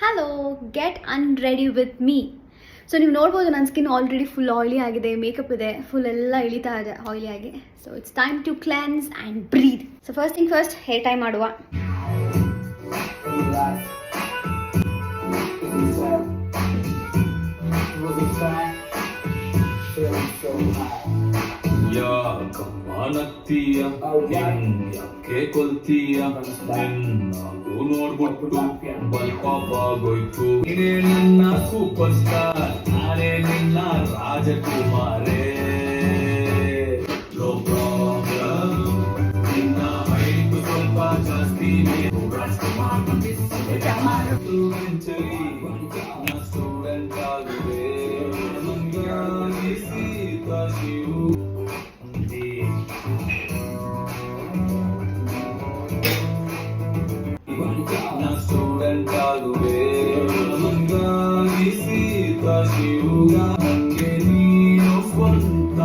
Hello, get unready with me. So ನೀವು ನೋಡ್ಬೋದು ನನ್ನ ಸ್ಕಿನ್ ಆಲ್ರೆಡಿ ಫುಲ್ ಆಯಿಲಿ ಆಗಿದೆ, ಮೇಕಪ್ ಇದೆ, ಫುಲ್ ಎಲ್ಲ ಇಳಿತಾ ಇದೆ ಆಯಿಲಿ ಆಗಿ. So it's time to cleanse and breathe. So first thing first, hair tie ಮಾಡುವ. ಯಾಕಮ್ಮನತ್ತೀಯ ಯಾಕೆ ಕೊಲ್ತೀಯ ನಿನ್ನಾಗೂ ನೋಡ್ಬಿಟ್ಟು ಬಲ್ಪಾಗೋಯ್ತು. ನೀನೇ ನನ್ನ ಸೂಪರ್ ಸ್ಟಾರ್, ನಾನೇ ನಿನ್ನ ರಾಜಕುಮಾರೇ. ನೋ ಪ್ರಾಬ್ಲಮ್, ನಿನ್ನ ಹೈಟು ಸ್ವಲ್ಪ ಜಾಸ್ತಿ ಸ್ಟೂಡೆಂಟ್ ಆಗಿದೆ ನಮ್ಗಾಗಿ ಸೀತಾ ಶಿವು. ಸ್ಟೂಡೆಂಟ್ ಆಗುವೆ ನಮ್ಗಾಗಿ ಸೀತಾ ಶಿವು. ನಂಗೆ ನೀನು ಸ್ವಂತ.